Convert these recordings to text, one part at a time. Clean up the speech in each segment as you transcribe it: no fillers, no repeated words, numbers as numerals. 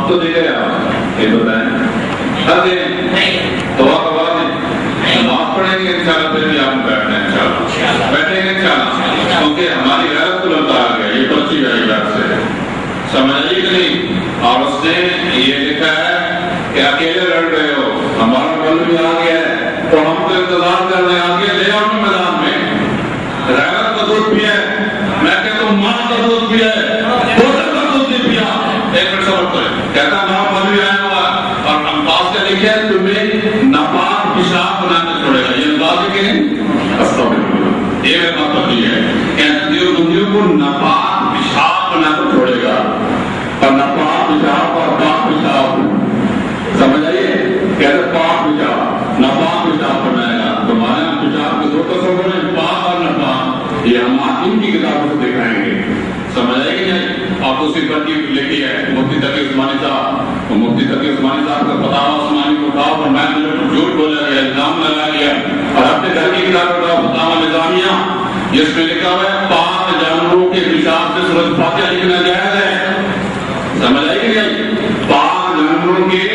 وقت تو دے گئے آپ یہ بتائیں ہر دن دعا کا بعد نماز پڑھیں گے انشاءاللہ پھر بھی آپ بیٹھنا ہے انشاءاللہ بیٹھیں گے انشاءاللہ کیونکہ ہماری غیرت کو لوٹا گیا یہ پرچی گئی گھر سے سمجھ آئیے کہ نہیں اور اس نے یہ لکھا ہے کہ اکیلے لڑ رہے ہو ہمارا بل بھی آ گیا ہے تو ہم تو انتظار کر رہے ہیں آگے لے آؤ میدان میں غیرت کا دودھ پیا ہے میں کہتا ہوں ماں کا دودھ پیا ہے بوتل کا دودھ نہیں پیا ایک منٹ صبر کرے کہتا ہمارا بل بھی آیا ہوا اور ہم پاس کا لکھے تمہیں ناپاک پیشاب بنا کے چھوڑے گا یہ انداز کے یہ میرا مطلب یہ ہے کہ دنیا کو ناپاک پیشاب بنا کر چھوڑے گا اور ناپاک پیشاب اور پاک پیشاب سمجھ آئیے کہتے پاک پیشاب ناپاک پیشاب بنائے گا تمہارے یہاں پیشاب کے دو تصور ہیں پاک اور ناپاک یہ ہم ان کی کتابوں سے دکھائیں گے سمجھ آئے گی نہیں آپ اسی پر کی لکھی ہے مفتی تقی عثمانی صاحب مفتی تقی عثمانی صاحب کا فتاوی عثمانی کو اٹھاؤ اور میں جھوٹ بولا گیا الزام لگا لیا اور اپنے گھر کی کتاب اٹھاؤ فتاوی نظامیہ جس میں لکھا ہوا ہے پاک جانوروں کے پیشاب سے سورۃ فاتحہ لکھنا جائز ہے سمجھ آئے گی نہیں پاک جانوروں کے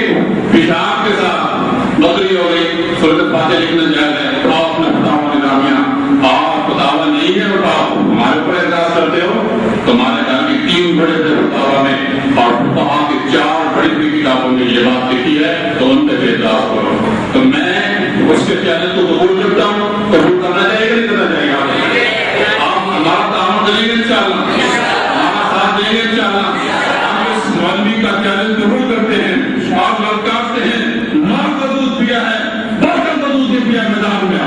پیشاب کے ساتھ بکری ہو گئی سورۃ فاتحہ لکھنا جائز ہے اٹھاؤ اپنا فتاوی نظامیہ اور فتاوی نہیں ہے اٹھاؤ ہمارے اوپر اعتراض کرتے ہو تمہارے گھر کی 3 بڑے بڑے فتاوی میں اور فقہا کی 4 بڑی بڑی کتابوں میں یہ بات لکھی ہے تو ان پہ اعتراض کرو تو میں اس کے چینل کو قبول کرتا ہوں قبول کرنا چاہیے نہیں کرنا چاہیے آپ ہمارا تعاون کریں گے انشاءاللہ ہمارا ساتھ دیں گے انشاءاللہ ہم اس مولوی کا چینل قبول کرتے ہیں آپ لڑکاتے ہیں ماں کا دودھ پیا ہے برکت کا دودھ پیا میدان میں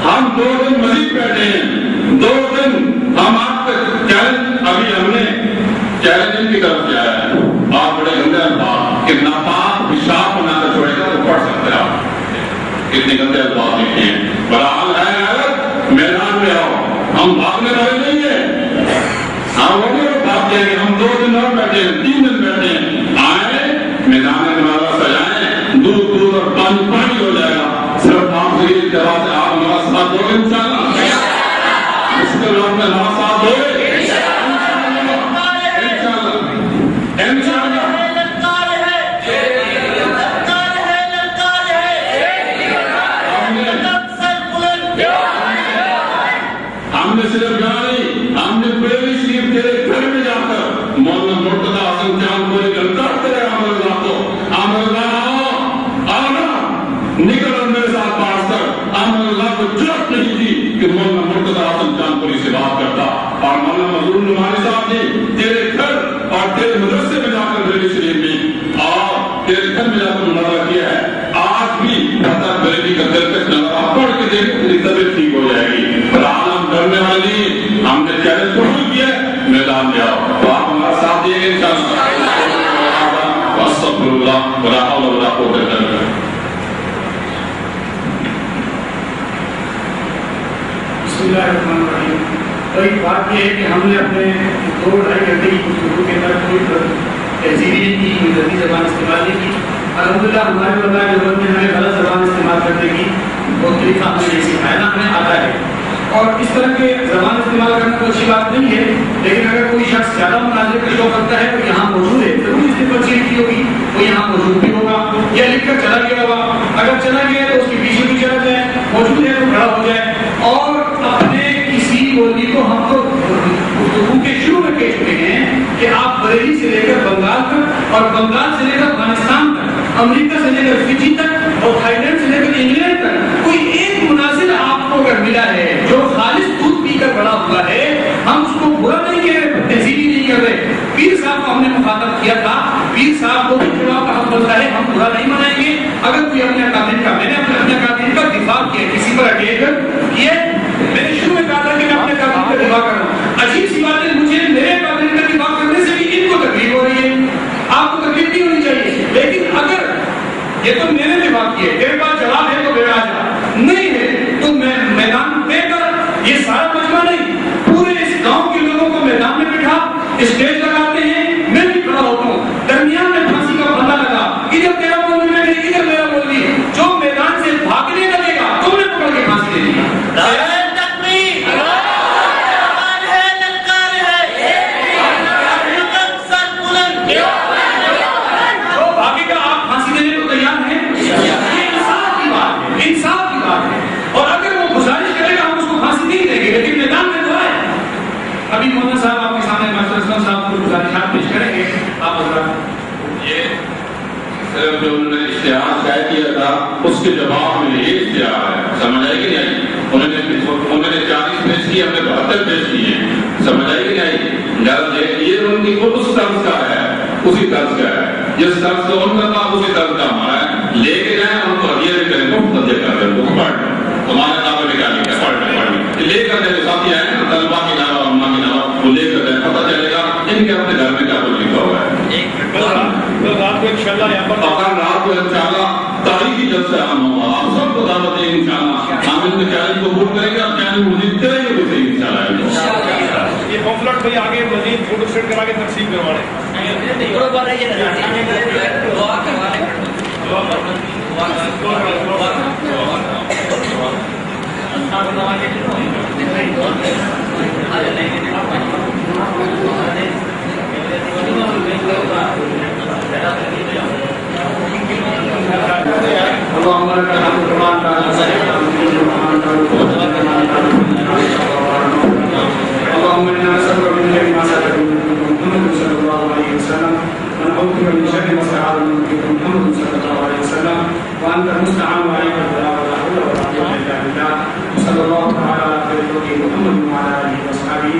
ہم 2 دن مزید بیٹھے ہیں 2 دن ہم آپ کے چیلنج ابھی ہم نے چیلنجنگ کی طرف کیا ہے آپ بڑے گندے الفاظ کہ ناپاک پیشاب بنا کر چھوڑے گا تو پڑھ سکتے ہیں آپ کتنے گندے الفاظ لکھے ہیں برحال ہے حالت میدان میں آؤ ہم بھاگنے والے نہیں ہیں ہم وہ نہیں بھاگ جائیں گے ہم 2 دن اور بیٹھے ہیں 3 دن بیٹھے ہیں آئے میدان ہمارا سجائیں دودھ دودھ اور پانی پانی ہو جائے گا صرف آپ سے یہ جواب سے آپ ہمارا ساتھ دو گے انشاءاللہ اس کے بعد میں ہمارا ساتھ دو گے ہم نے صرف جانی ہم نے پہلی شریف تیرے گھر میں جا کر مولانا مرتضی حسن چاند کو نکل کر تیرے عمل اللہ کو عمل اللہ آنا نکل میرے ساتھ پاس کر عمل اللہ کو جرأت نہیں تھی کہ مولانا مرتضی حسن چاند پوری سے بات کرتا اور مولانا مظہور نعمانی صاحب نے تیرے گھر اور تیرے مدرسے میں جا کر پہلی شریف میں اور تیرے گھر میں جا کر مناظرہ کیا ہے آج بھی پتہ بریلی کا دلکش نظر پڑھ کے دیکھ تیری طبیعت ٹھیک ہو جائے گی کرنے والی ہم نے چیلنج قبول کیا میدان میں آؤ تو آپ ہمارا ساتھ دیں گے انشاءاللہ استغفر اللہ ولا حول ولا قوت الا باللہ بسم اللہ الرحمن الرحیم تو ایک بات یہ ہے کہ ہم نے اپنے 2-2.5 گھنٹے کی گفتگو کے اندر کوئی تہذیبی نہیں کی کوئی غلطی زبان استعمال نہیں کی الحمدللہ ہمارے علماء نے ہمیں غلط زبان استعمال کرنے کی بہت طریقہ ہم نے یہ سکھایا نا ہمیں آتا ہے اور اس طرح کے زبان استعمال کرنا تو اچھی بات نہیں ہے لیکن اگر کوئی شخص زیادہ مناظر کا شوق رکھتا ہے تو یہاں موجود ہے ضرور اس نے پرچی لکھی ہوگی وہ یہاں موجود بھی ہوگا یا لکھ کر چلا گیا ہوگا اگر چلا گیا تو اس کے پیچھے بھی چلا جائے موجود ہے تو کھڑا ہو جائے اور اپنے کسی بولی کو ہم تو گفتگو کے شروع میں کہہ چکے ہیں کہ آپ بریلی سے لے کر بنگال تک اور بنگال سے لے کر افغانستان تک امریکہ سے لے کر فجی تک اور تھائی لینڈ سے لے کر انگلینڈ تک کوئی ایک مناظر آپ کو اگر ملا ہے جو خالص دودھ پی کر بڑا ہوا ہے ہم اس کو برا نہیں کہہ رہے تہذیبی نہیں کر رہے پیر صاحب کو ہم نے مخاطب کیا تھا پیر صاحب کو بھی جواب کا حق بنتا ہے ہم برا نہیں منائیں گے اگر کوئی اپنے اکابر کا میں نے اپنے اکابر کا دفاع کیا کسی پر اٹیک کیا میں نے شروع میں کہا تھا کہ میں اپنے اکابر کا دفاع کر رہا ہوں عجیب سی بات ہے مجھے میرے اکابر کا دفاع کرنے سے بھی ان کو تکلیف ہو رہی ہے آپ کو تکلیف نہیں ہونی چاہیے لیکن اگر یہ تو میں نے دفاع کیا تیرے پاس جواب ہے تو میرا آ جا نہیں ہے تو میں میدان پہ کر یہ سارا مجمع نہیں پورے اس گاؤں کے لوگوں کو میدان میں بٹھا اسٹیج لگاتے ہیں میں بھی کھڑا ہوتا ہوں درمیان میں پھانسی کا پھندا لگا کہ جب تیرا صاحب کو گزارشات پیش کریں گے. آپ حضرات یہ صرف جو انہوں نے اشتہار طے کیا تھا اس کے جواب میں یہ اشتہار ہے. سمجھ آئی کہ نہیں؟ انہوں نے 40 پیش کیے, ہم نے 72 پیش کیے. سمجھ آئی کہ نہیں؟ یہ ان کی خود اس طرز کا ہے, اسی طرز کا ہے. جس طرز کا ان کا تھا اسی طرز کا ہمارا ہے. لے کے جائیں ان کو ہدیہ بھی کریں, مفت ہدیہ کر رہے ہیں. پڑھ تمہارے نام پہ نکالیں گے, پڑھ لے کر دیں. جو ساتھی آئے نا طلبا کے نام اور اما کے نام, وہ لے کر دیں, پتہ چلے گا ان کے اپنے گھر میں کیا کچھ لکھا ہوا ہے. رات کو انشاءاللہ یہاں پر اگر رات کو انشاءاللہ تاریخی جلسہ عام ہوگا, آپ سب کو دعوت دیں انشاءاللہ. ہم ان کے چیلنج کو قبول کریں گے, آپ چیلنج کو مزید کریں گے تو صحیح انشاءاللہ. یہ پمفلٹ بھائی آگے مزید فوٹو سیٹ کرا کے تقسیم کروا رہے ہیں. اللهم لك الحمد كما انت على اللهم انا نسالك من خير ما سالك محمد صلى الله عليه وسلم ونعوذ بك من شر ما استعاذ منك محمد صلى الله عليه وسلم وانت المستعان وعليك البلاغ ولا حول ولا قوه الا بالله صلى الله تعالى على خير محمد وعلى اله وصحبه.